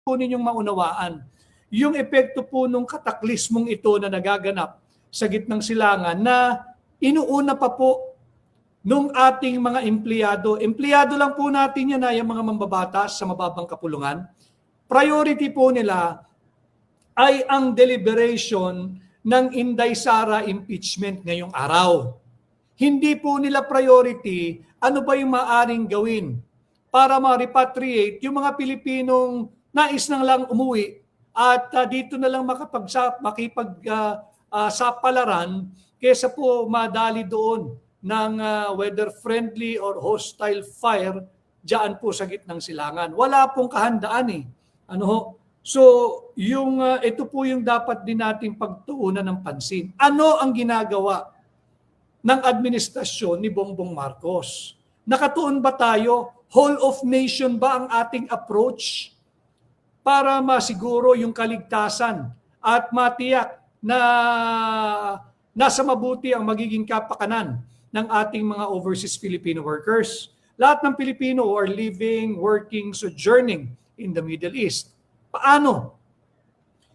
po ninyong maunawaan yung epekto po nung kataklismong ito na nagaganap sa gitnang silangan na inuuna pa po nung ating mga empleyado. Empleyado lang po natin yan, yung mga mambabatas sa mababang kapulungan. Priority po nila ay ang deliberation ng Inday Sara impeachment ngayong araw. Hindi po nila priority ano ba yung maaaring gawin para ma-repatriate yung mga Pilipinong nais nang lang umuwi at dito na lang makipagsapalaran kesa po madali doon ng whether friendly or hostile fire diyan po sa gitnang silangan. Wala pong kahandaan eh. So, ito po yung dapat din nating pagtuunan ng pansin. Ano ang ginagawa ng administrasyon ni Bongbong Marcos? Nakatuon ba tayo? Whole of nation ba ang ating approach para masiguro yung kaligtasan at matiyak na nasa mabuti ang magiging kapakanan ng ating mga overseas Filipino workers? Lahat ng Pilipino who are living, working, sojourning in the Middle East. Paano?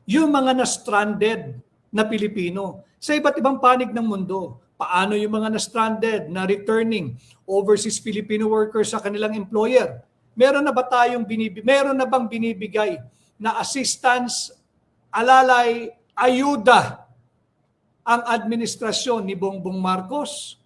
Yung mga na-stranded na Pilipino sa iba't ibang panig ng mundo. Paano yung mga na-stranded na returning overseas Filipino workers sa kanilang employer? Meron na bang binibigay na assistance, alalay, ayuda ang administrasyon ni Bongbong Marcos?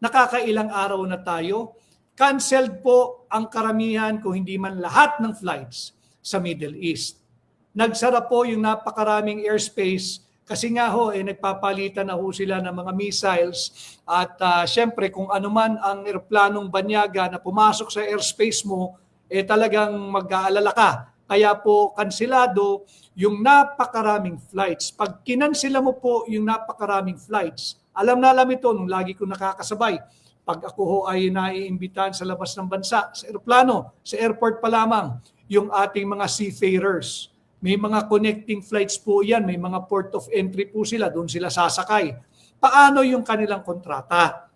Nakakailang araw na tayo. Canceled po ang karamihan kung hindi man lahat ng flights sa Middle East. Nagsara po yung napakaraming airspace kasi nga nagpapalitan na sila ng mga missiles at syempre kung ano man ang eroplanong banyaga na pumasok sa airspace mo, talagang mag-aalala ka. Kaya po kansilado yung napakaraming flights. Pag kinansila mo po yung napakaraming flights, alam ito nung lagi ko nakakasabay. Pag ako ay naiimbitahan sa labas ng bansa, sa eroplano, sa airport pa lamang, yung ating mga seafarers. May mga connecting flights po yan, may mga port of entry po sila, doon sila sasakay. Paano yung kanilang kontrata?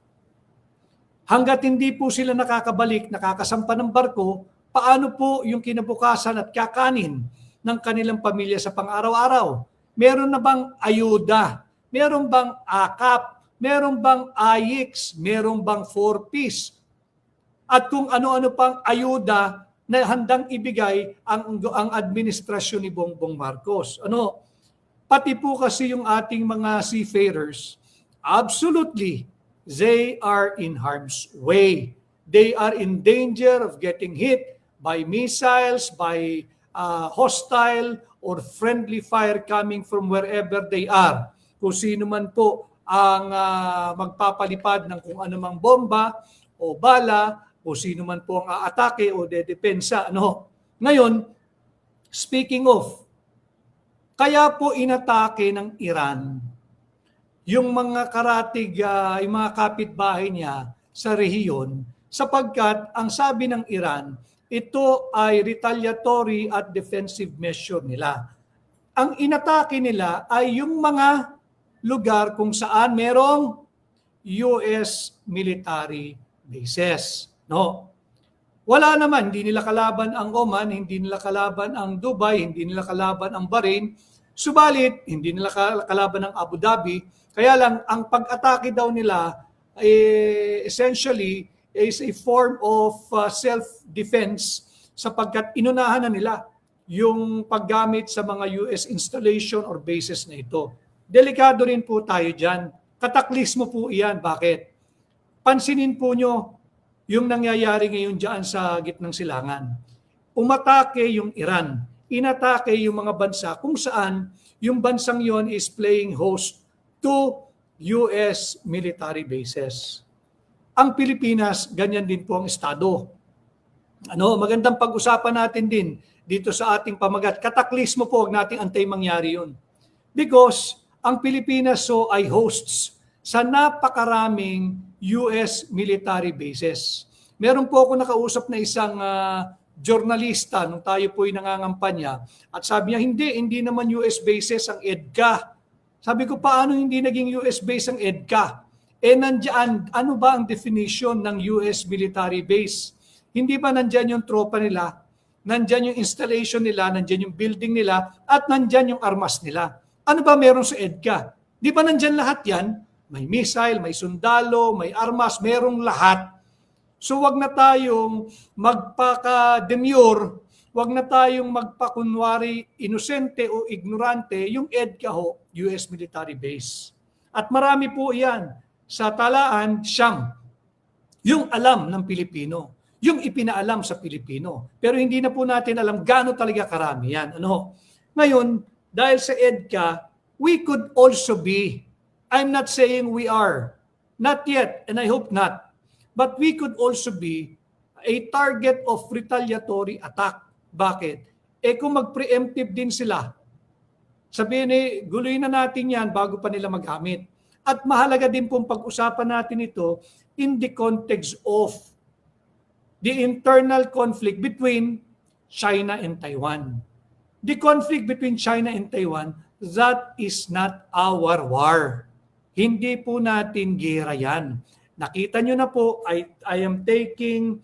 Hanggat hindi po sila nakakabalik, nakakasampa ng barko, paano po yung kinabukasan at kakanin ng kanilang pamilya sa pang-araw-araw? Meron na bang ayuda? Meron bang akap? Meron bang AIX? Meron bang 4Ps? At kung ano-ano pang ayuda na handang ibigay ang administrasyon ni Bongbong Marcos. Pati po kasi yung ating mga seafarers, absolutely, they are in harm's way. They are in danger of getting hit by missiles, by hostile or friendly fire coming from wherever they are. Kung sino man po ang magpapalipad ng kung anumang bomba o bala, o sino man po ang aatake o dedepensa. Ngayon, speaking of, kaya po inatake ng Iran yung mga karatig, yung mga kapitbahay niya sa rehiyon sapagkat ang sabi ng Iran, ito ay retaliatory at defensive measure nila. Ang inatake nila ay yung mga lugar kung saan merong US military bases. Wala naman, hindi nila kalaban ang Oman, hindi nila kalaban ang Dubai, hindi nila kalaban ang Bahrain, subalit hindi nila kalaban ang Abu Dhabi. Kaya lang, ang pag-atake daw nila essentially is a form of self-defense sapagkat inunahan na nila yung paggamit sa mga US installation or bases na ito. Delikado rin po tayo dyan. Kataklismo po iyan. Bakit? Pansinin po nyo yung nangyayari ngayon dyan sa gitnang silangan. Umatake yung Iran. Inatake yung mga bansa kung saan yung bansang yon is playing host to US military bases. Ang Pilipinas, ganyan din po ang estado. Magandang pag-usapan natin din dito sa ating pamagat. Kataklismo po, huwag nating antay mangyari yun. Because ang Pilipinas ay hosts sa napakaraming US military bases. Meron po ako nakausap na isang journalista nung tayo po ay nangangampanya at sabi niya, hindi naman US bases ang EDCA. Sabi ko, paano hindi naging US base ang EDCA? Nandiyan, ano ba ang definition ng US military base? Hindi ba nandiyan yung tropa nila? nandyan yung installation nila, nandyan yung building nila, at nandyan yung armas nila. Ano ba meron sa EDCA? Di ba nandyan lahat yan? May missile, may sundalo, may armas, merong lahat. So wag na tayong magpaka-demure, wag na tayong magpakunwari inosente o ignorante. Yung EDCA ho, US military base. At marami po yan. Sa talaan, siyam. Yung alam ng Pilipino. Yung ipinaalam sa Pilipino. Pero hindi na po natin alam gaano talaga karami yan. Ano? Ngayon, dahil sa EDCA, we could also be, I'm not saying we are, not yet, and I hope not, but we could also be a target of retaliatory attack. Bakit? Kung mag-preemptive din sila, sabihin guluhin na natin yan bago pa nila magamit. At mahalaga din pong pag-usapan natin ito in the context of the internal conflict between China and Taiwan. The conflict between China and Taiwan, that is not our war. Hindi po natin gera yan. Nakita nyo na po, I am taking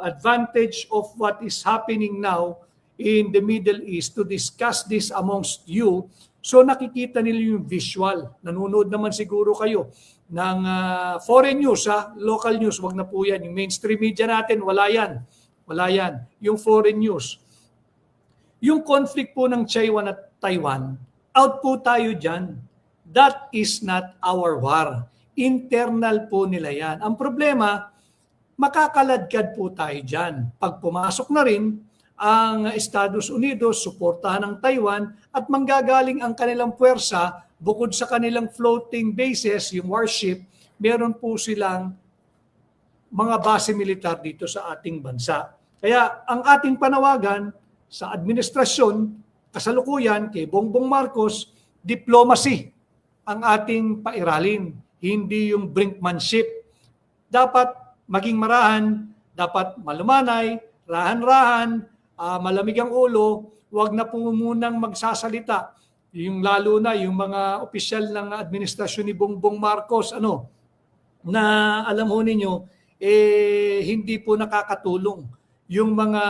advantage of what is happening now in the Middle East to discuss this amongst you. So nakikita nila yung visual. Nanonood naman siguro kayo ng foreign news, local news, wag na po yan. Yung mainstream media natin, wala yan. Wala yan. Yung foreign news. Yung conflict po ng China at Taiwan, out po tayo dyan. That is not our war. Internal po nila yan. Ang problema, makakaladkad po tayo dyan. Pag pumasok na rin ang Estados Unidos, suportahan ng Taiwan, at manggagaling ang kanilang puwersa, bukod sa kanilang floating bases, yung warship, meron po silang mga base militar dito sa ating bansa. Kaya ang ating panawagan sa administrasyon, kasalukuyan kay Bongbong Marcos, diplomacy ang ating pairalin, hindi yung brinkmanship. Dapat maging marahan, dapat malumanay, rahan-rahan, malamig ang ulo, wag na po munang magsasalita. Yung lalo na yung mga opisyal ng administrasyon ni Bongbong Marcos, na alam ho ninyo, hindi po nakakatulong. Yung mga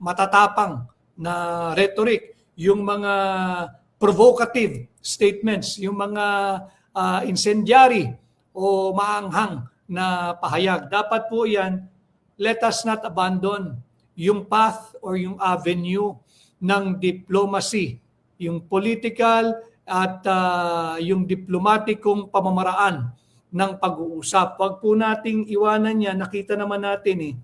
matatapang na rhetoric, yung mga provocative statements, yung mga incendiary o maanghang na pahayag. Dapat po yan, let us not abandon yung path or yung avenue ng diplomacy, yung political at yung diplomatikong pamamaraan ng pag-uusap. Wag po nating iwanan yan, nakita naman natin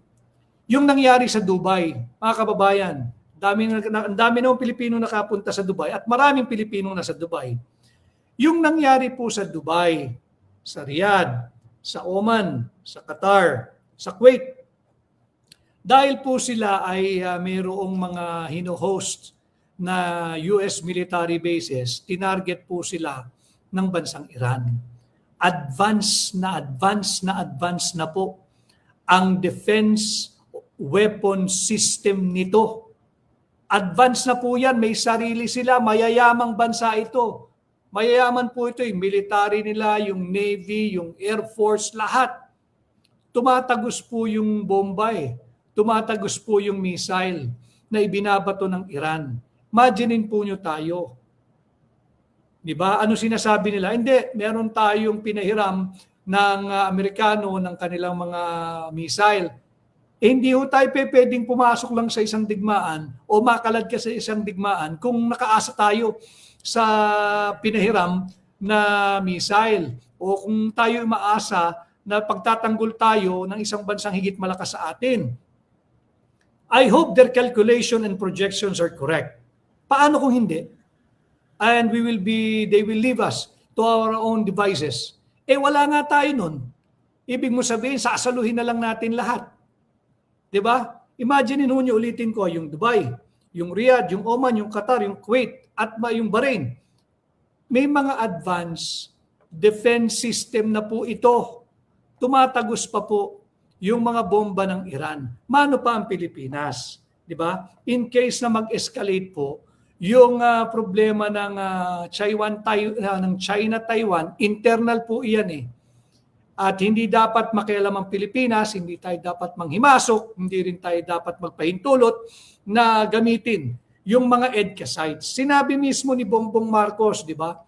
yung nangyari sa Dubai, mga kababayan, ang dami ng Pilipino nakapunta sa Dubai at maraming Pilipino nasa Dubai. Yung nangyari po sa Dubai, sa Riyadh, sa Oman, sa Qatar, sa Kuwait, dahil po sila ay mayroong mga hino-host na US military bases, tinarget po sila ng bansang Iran. Advance na po ang defense weapon system nito. Advance na po yan, may sarili sila, mayayamang bansa ito. Mayayaman po ito, yung military nila, yung Navy, yung Air Force, lahat. Tumatagos po yung bomba tumatagos po yung missile na ibinabato ng Iran. Imaginein po nyo tayo. Di ba? Ano sinasabi nila? Hindi, meron tayong pinahiram ng Amerikano ng kanilang mga missile. Hindi ho tayo pwedeng pumasok lang sa isang digmaan o makalad ka sa isang digmaan kung nakaasa tayo sa pinahiram na missile o kung tayo maasa na pagtatanggol tayo ng isang bansang higit malakas sa atin. I hope their calculation and projections are correct. Paano kung hindi? And they will leave us to our own devices. Wala nga tayo nun. Ibig mo sabihin, sasaluhin na lang natin lahat. Diba? Imagine nyo, ulitin ko, yung Dubai, yung Riyadh, yung Oman, yung Qatar, yung Kuwait, at yung Bahrain. May mga advanced defense system na po ito. Tumatagos pa po yung mga bomba ng Iran. Mano pa ang Pilipinas? Diba? In case na mag-escalate po, yung problema ng China-Taiwan, internal po iyan At hindi dapat makialam ang Pilipinas, hindi tayo dapat manghimasok, hindi rin tayo dapat magpahintulot na gamitin yung mga EDCA sites. Sinabi mismo ni Bongbong Marcos, di ba?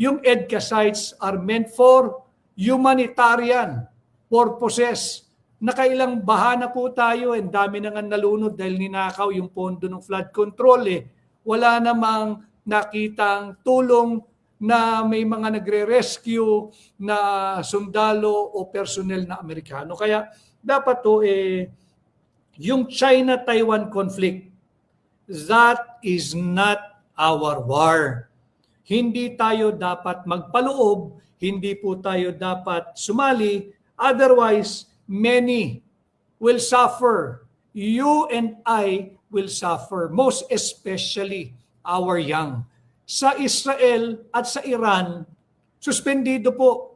Yung EDCA sites are meant for humanitarian purposes. Nakailang baha na po tayo, and dami na nga nalunod dahil ninakaw yung pondo ng flood control eh. Wala namang nakitang tulong na may mga nagre-rescue na sundalo o personnel na Amerikano. Kaya dapat to yung China-Taiwan conflict, that is not our war. Hindi tayo dapat magpaloob, hindi po tayo dapat sumali, otherwise many will suffer. You and I will suffer, most especially our young. Sa Israel at sa Iran, suspendido po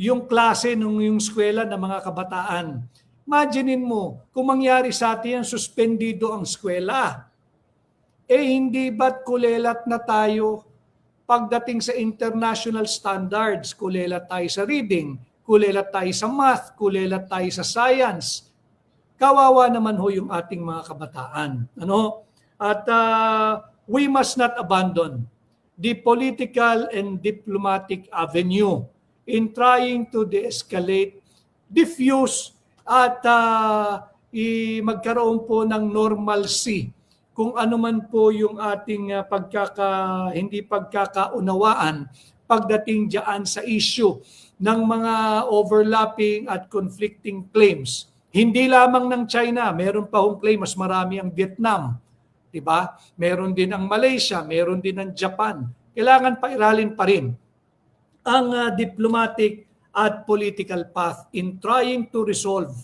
yung klase yung eskwela ng mga kabataan. Imaginein mo, kung mangyari sa atin, suspendido ang eskwela. Hindi ba't kulelat na tayo pagdating sa international standards? Kulelat tayo sa reading, kulelat tayo sa math, kulelat tayo sa science. Kawawa naman ho yung ating mga kabataan. At we must not abandon the political and diplomatic avenue in trying to de-escalate, diffuse, at magkaroon po ng normalcy kung ano man po yung ating hindi pagkakaunawaan pagdating diyan sa issue ng mga overlapping at conflicting claims. Hindi lamang ng China, meron pa hong claim, mas marami ang Vietnam. Diba? Meron din ang Malaysia, meron din ang Japan. Kailangan pairalin pa rin ang diplomatic at political path in trying to resolve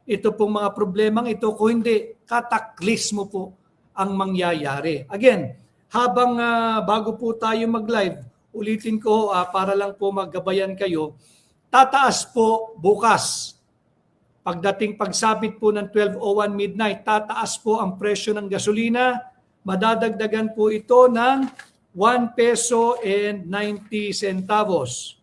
ito pong mga problemang ito. Kung hindi, kataklismo po ang mangyayari. Again, habang bago po tayo mag-live, ulitin ko para lang po maggabayan kayo, tataas po bukas. Pagdating pagsapit po ng 12:01 midnight, tataas po ang presyo ng gasolina. Madadagdagan po ito ng 1 peso and 90 centavos.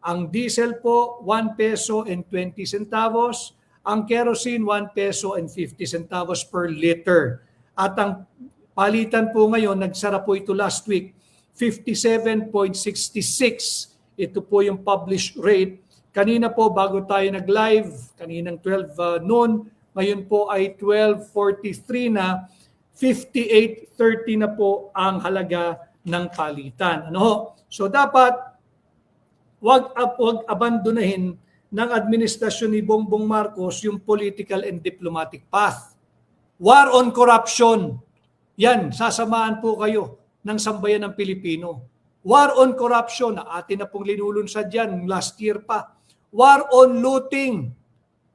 Ang diesel po, 1 peso and 20 centavos. Ang kerosene, 1 peso and 50 centavos per liter. At ang palitan po ngayon, nagsara po ito last week, 57.66. Ito po yung published rate. Kanina po bago tayo nag-live, kaninang 12 noon, ngayon po ay 12:43 na, 58.30 na po ang halaga ng palitan. So dapat wag abandonahin ng administrasyon ni Bongbong Marcos yung political and diplomatic path. War on corruption. Yan, sasamahan po kayo ng sambayan ng Pilipino. War on corruption, na atin na pong linulunsad yan last year pa. War on looting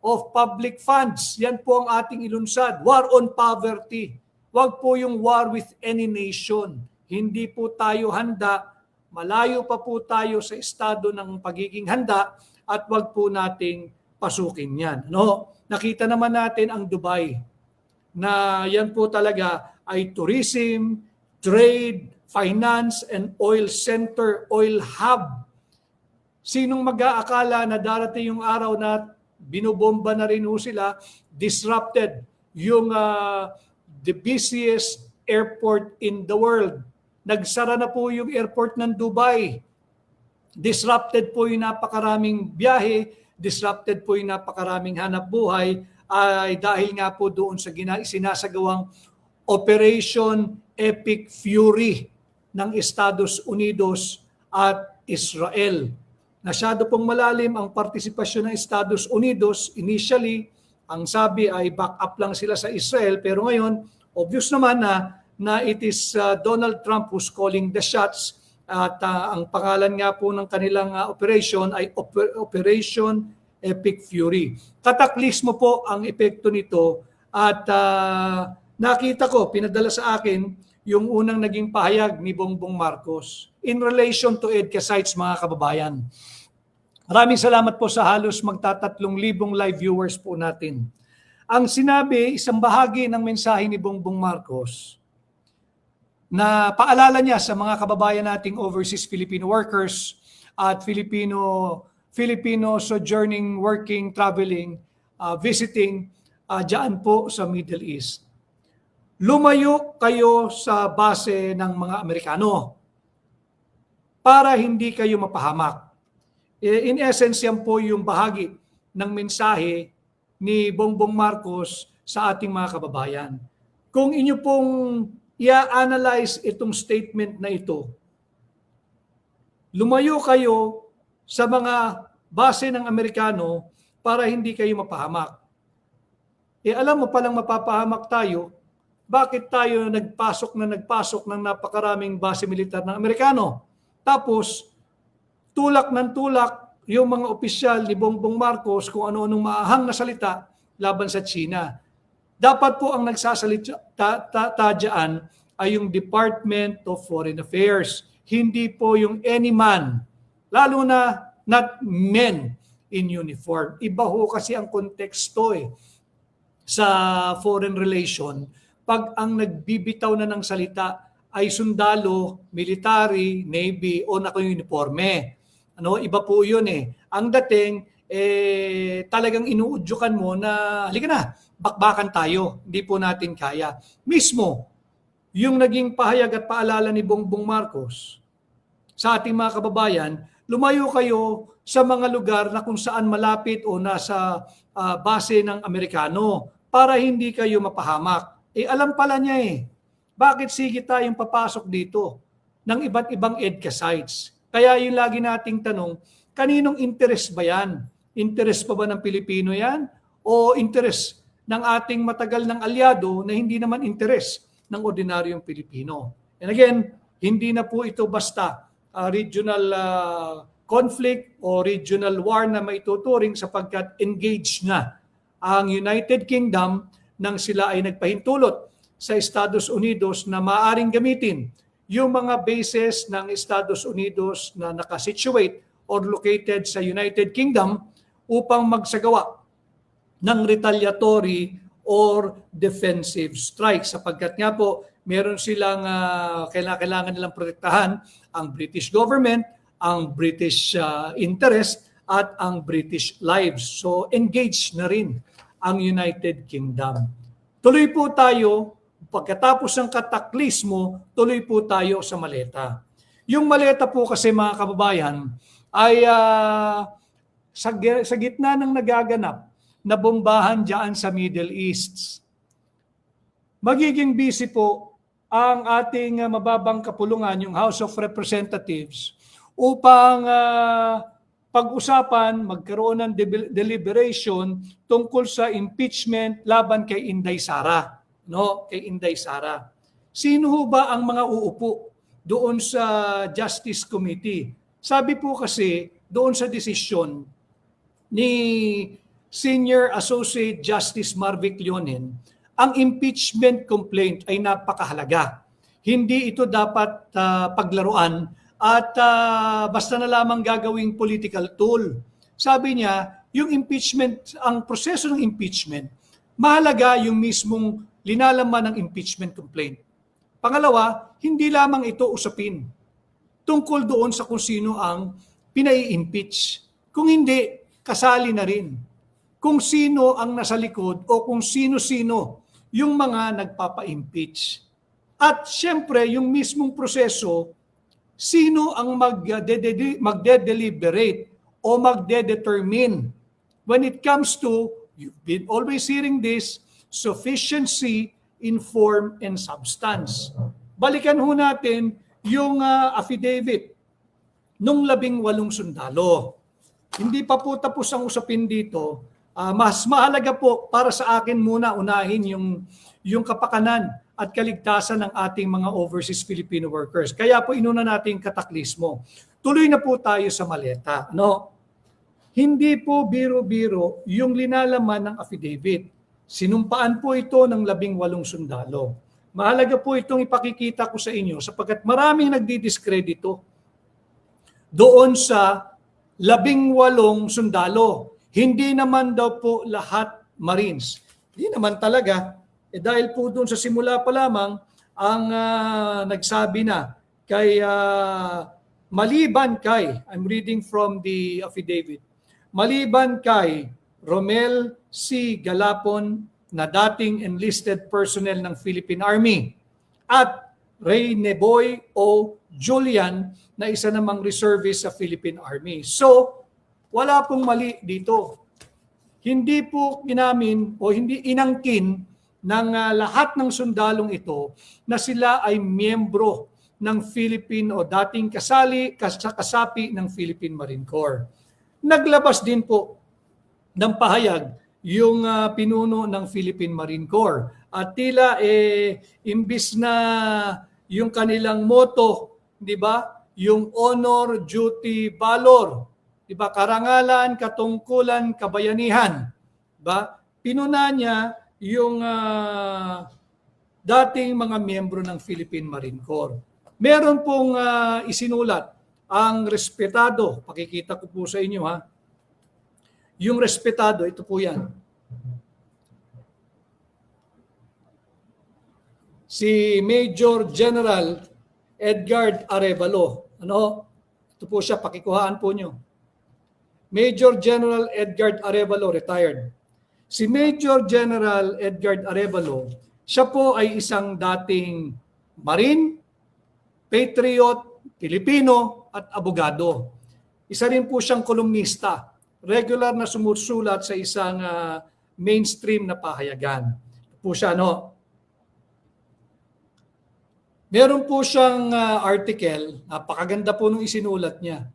of public funds. Yan po ang ating ilunsad. War on poverty. Huwag po yung war with any nation. Hindi po tayo handa. Malayo pa po tayo sa estado ng pagiging handa at huwag po nating pasukin yan. Nakita naman natin ang Dubai na yan po talaga ay tourism, trade, finance, and oil center, oil hub. Sinong mag-aakala na darating yung araw na binubomba na rin sila, disrupted yung the busiest airport in the world. Nagsara na po yung airport ng Dubai. Disrupted po yung napakaraming biyahe, disrupted po yung napakaraming hanap buhay ay dahil nga po doon sa sinasagawang Operation Epic Fury ng Estados Unidos at Israel. Nasyado pong malalim ang partisipasyon ng Estados Unidos. Initially, ang sabi ay back up lang sila sa Israel, pero ngayon, obvious naman na it is Donald Trump who's calling the shots at ang pangalan nga po ng kanilang operation ay Operation Epic Fury. Kataklismo po ang epekto nito at nakita ko, pinadala sa akin yung unang naging pahayag ni Bongbong Marcos in relation to EDCA sites, mga kababayan. Maraming salamat po sa halos magtatatlong libong live viewers po natin. Ang sinabi, isang bahagi ng mensahe ni Bongbong Marcos na paalala niya sa mga kababayan nating overseas Filipino workers at Filipino Filipino sojourning, working, traveling, visiting dyan po sa Middle East. Lumayo kayo sa base ng mga Amerikano para hindi kayo mapahamak. In essence, yan po yung bahagi ng mensahe ni Bongbong Marcos sa ating mga kababayan. Kung inyo pong i-analyze itong statement na ito, lumayo kayo sa mga base ng Amerikano para hindi kayo mapahamak. Alam mo palang mapapahamak tayo, bakit tayo nagpasok ng napakaraming base militar ng Amerikano? Tapos, tulak ng tulak yung mga opisyal ni Bongbong Marcos kung ano-anong maahang na salita laban sa China. Dapat po ang nagsasalita dyan ay yung Department of Foreign Affairs. Hindi po yung any man, lalo na not men in uniform. Iba ho kasi ang konteksto sa foreign relation pag ang nagbibitaw na ng salita ay sundalo, military, navy o naka-uniforme. Iba po yun Ang dating, talagang inuudyukan mo na, halika na, bakbakan tayo, hindi po natin kaya. Mismo, yung naging pahayag at paalala ni Bongbong Marcos sa ating mga kababayan, lumayo kayo sa mga lugar na kung saan malapit o nasa base ng Amerikano para hindi kayo mapahamak. Alam pala niya bakit sige tayong papasok dito ng iba't ibang EDCA sites? Kaya yung lagi nating tanong, kaninong interest ba yan? Interest pa ba ng Pilipino yan? O interest ng ating matagal ng alyado na hindi naman interest ng ordinaryong Pilipino? And again, hindi na po ito basta regional conflict o regional war na maituturing sapagkat engaged na ang United Kingdom nang sila ay nagpahintulot sa Estados Unidos na maaaring gamitin yung mga bases ng Estados Unidos na nakasituate or located sa United Kingdom upang magsagawa ng retaliatory or defensive strike. Sapagkat nga po, meron silang kailangan nilang protektahan ang British government, ang British interest, at ang British lives. So engaged na rin ang United Kingdom. Tuloy po tayo, pagkatapos ng kataklismo, tuloy po tayo sa maleta. Yung maleta po kasi mga kababayan ay sa gitna ng nagaganap na bombahan dyan sa Middle East. Magiging busy po ang ating mababang kapulungan, yung House of Representatives, upang pag-usapan, magkaroon ng deliberation tungkol sa impeachment laban kay Inday Sara. Kay Inday Sara. Sino ho ba ang mga uupo doon sa Justice Committee? Sabi po kasi doon sa desisyon ni Senior Associate Justice Marvic Leonen, ang impeachment complaint ay napakahalaga. Hindi ito dapat paglaruan at basta na lamang gagawing political tool. Sabi niya, yung impeachment, ang proseso ng impeachment, mahalaga yung mismong linalaman ng impeachment complaint. Pangalawa, hindi lamang ito usapin tungkol doon sa kung sino ang pinai-impeach. Kung hindi, kasali na rin kung sino ang nasa likod o kung sino-sino yung mga nagpapa-impeach. At siyempre, yung mismong proseso, sino ang magde-deliberate o magde-determine when it comes to, you've been always hearing this, sufficiency in form and substance. Balikan ho natin yung affidavit nung 18 sundalo. Hindi pa po tapos ang usapin dito. Mas mahalaga po para sa akin muna unahin yung kapakanan at kaligtasan ng ating mga overseas Filipino workers. Kaya po inuna natin kataklismo. Tuloy na po tayo sa maleta. Hindi po biro-biro yung linalaman ng affidavit. Sinumpaan po ito ng 18 sundalo. Mahalaga po itong ipakikita ko sa inyo sapagkat maraming nagdidiskredito doon sa 18 sundalo. Hindi naman daw po lahat Marines. Hindi naman talaga. Dahil po doon sa simula pa lamang, ang nagsabi na kay maliban kay, I'm reading from the affidavit, maliban kay Romel C. Galapon na dating enlisted personnel ng Philippine Army at Ray Neboy o Julian na isa namang reservist sa Philippine Army. So, wala pong mali dito. Hindi po inamin o hindi inangkin ng lahat ng sundalong ito na sila ay miyembro ng Philippine o dating kasapi ng Philippine Marine Corps. Naglabas din po ng pahayag yung pinuno ng Philippine Marine Corps. At tila imbis na yung kanilang motto, di ba? Yung honor, duty, valor. Di ba? Karangalan, katungkulan, kabayanihan. Di ba? Pinuna niya yung dating mga miyembro ng Philippine Marine Corps. Meron pong isinulat ang respetado. Pakikita ko po sa inyo ha. Yung respetado, ito po yan. Si Major General Edgar Arevalo. Ano? Ito po siya, pakikuhaan po nyo. Major General Edgar Arevalo, retired. Si Major General Edgar Arevalo, siya po ay isang dating Marine, Patriot, Pilipino at abogado. Isa rin po siyang kolumnista. Regular na sumusulat sa isang mainstream na pahayagan. Po siya, no? Meron po siyang article, napakaganda po nung isinulat niya.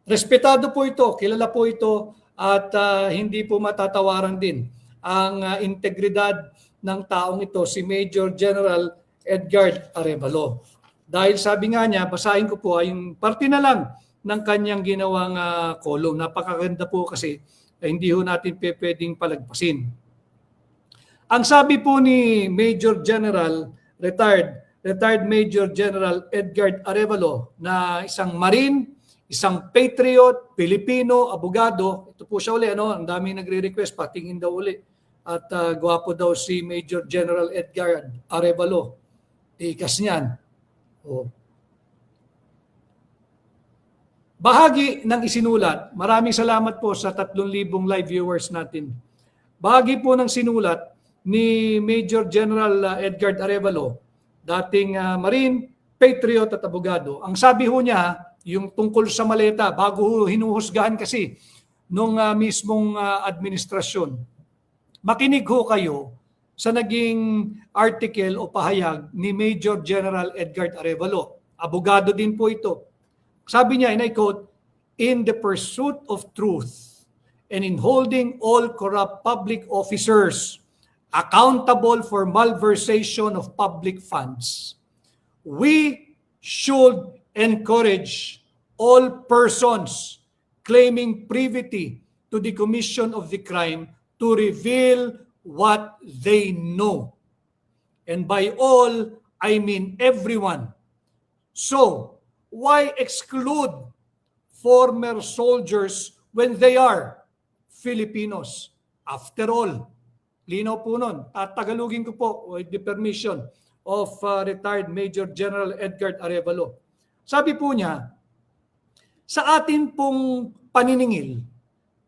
Respetado po ito, kilala po ito at hindi po matatawaran din ang integridad ng taong ito, si Major General Edgar Arevalo. Dahil sabi nga niya, basahin ko po ay yung parte na lang ng kanyang ginawang column. Napakaganda po kasi hindi ho natin pwedeng palagpasin. Ang sabi po ni Major General, retired Major General Edgar Arevalo na isang Marine, isang Patriot, Pilipino, abogado. Ito po siya uli, ano? Ang dami nagre-request, patingin daw uli. At gwapo daw si Major General Edgar Arevalo. Tikas niyan. Oh. Bahagi ng isinulat, maraming salamat po sa 3,000 live viewers natin. Bahagi po ng sinulat ni Major General Edgar Arevalo, dating Marine, Patriot at abogado. Ang sabi ho niya, yung tungkol sa maleta, bago hinuhusgahan kasi nung mismong administrasyon. Makinig ho kayo sa naging article o pahayag ni Major General Edgar Arevalo. Abogado din po ito. Sabi niya, and I quote, "In the pursuit of truth and in holding all corrupt public officers accountable for malversation of public funds, we should encourage all persons claiming privity to the commission of the crime to reveal what they know. And by all, I mean everyone. So, why exclude former soldiers when they are Filipinos? After all, linaw po nun. Tagalogin ko po with the permission of retired Major General Edgar Arevalo. Sabi po niya, sa atin pong paniningil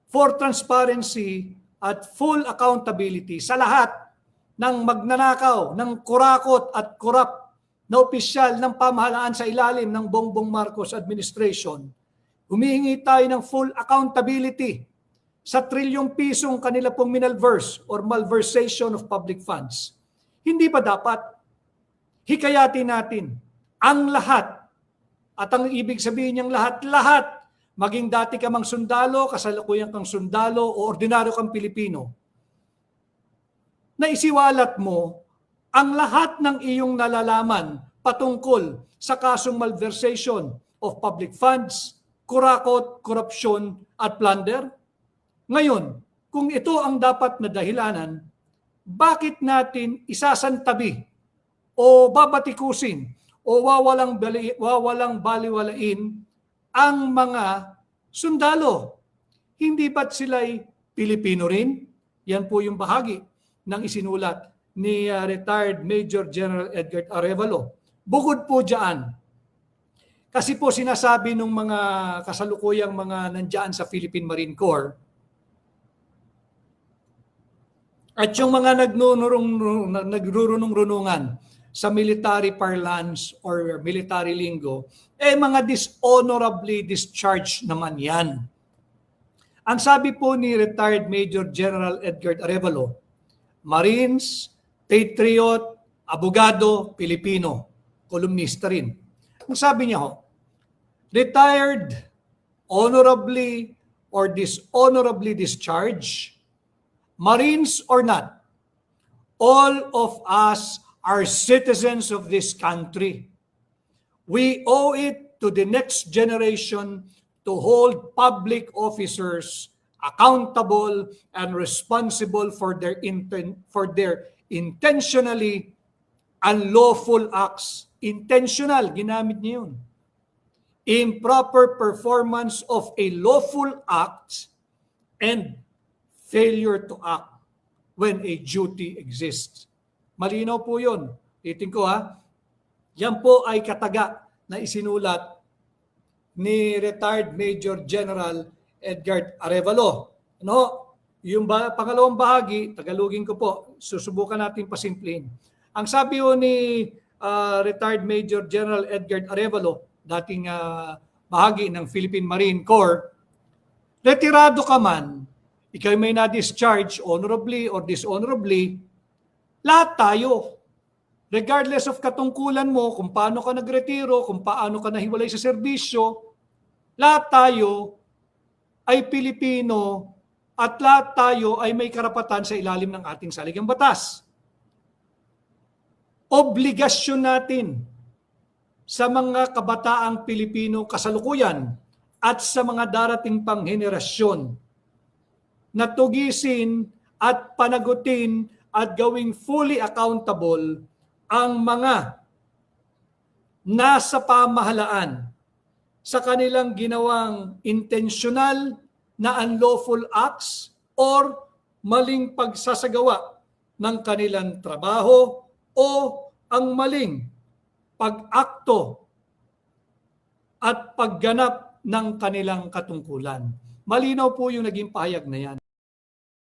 for transparency at full accountability sa lahat ng magnanakaw, ng kurakot at korap na opisyal ng pamahalaan sa ilalim ng Bongbong Marcos administration, humihingi tayo ng full accountability sa trilyong pisong kanila pong minalverse or malversation of public funds. Hindi ba dapat hikayatin natin ang lahat, at ang ibig sabihin niyang lahat, maging dati ka mang sundalo, kasalukuyan kang sundalo, o ordinaryo kang Pilipino, na isiwalat mo ang lahat ng iyong nalalaman patungkol sa kasong malversation of public funds, kurakot, korupsyon, at plunder. Ngayon, kung ito ang dapat na dahilanan, bakit natin isasantabi o babatikusin o wawalang baliwalain ang mga sundalo? Hindi ba't sila'y Pilipino rin? Yan po yung bahagi ng isinulat ni retired Major General Edgar Arevalo. Bukod po dyan, Kasi po sinasabi ng mga kasalukuyang mga nandiyan sa Philippine Marine Corps at yung mga nagrurunong-runungan sa military parlance or military lingo, mga dishonorably discharged naman yan. Ang sabi po ni retired Major General Edgar Arevalo, Marines, Patriot, abogado, Pilipino, kolumnista rin. Ang sabi niya retired, honorably or dishonorably discharged, Marines or not, all of us are citizens of this country. We owe it to the next generation to hold public officers accountable and responsible for their intentionally unlawful acts. Intentional, ginamit niya yun. Improper performance of a lawful act and failure to act when a duty exists. Malinaw po yun. Titin ko yan po ay kataga na isinulat ni retired Major General Edgar Arevalo. Yung pangalawang bahagi, Tagalogin ko po, susubukan natin pasimplihin. Ang sabi ni retired Major General Edgar Arevalo, dating bahagi ng Philippine Marine Corps, retirado ka man, ikaw may na-discharge honorably or dishonorably, lahat tayo, regardless of katungkulan mo, kung paano ka nagretiro, kung paano ka nahiwalay sa serbisyo, lahat tayo ay Pilipino at lahat tayo ay may karapatan sa ilalim ng ating saligang batas. Obligasyon natin sa mga kabataang Pilipino kasalukuyan at sa mga darating pang henerasyon na tugisin at panagutin at gawing fully accountable ang mga nasa pamahalaan sa kanilang ginawang intentional na unlawful acts or maling pagsasagawa ng kanilang trabaho o ang maling pag-akto at pagganap ng kanilang katungkulan. Malinaw po yung naging pahayag na yan.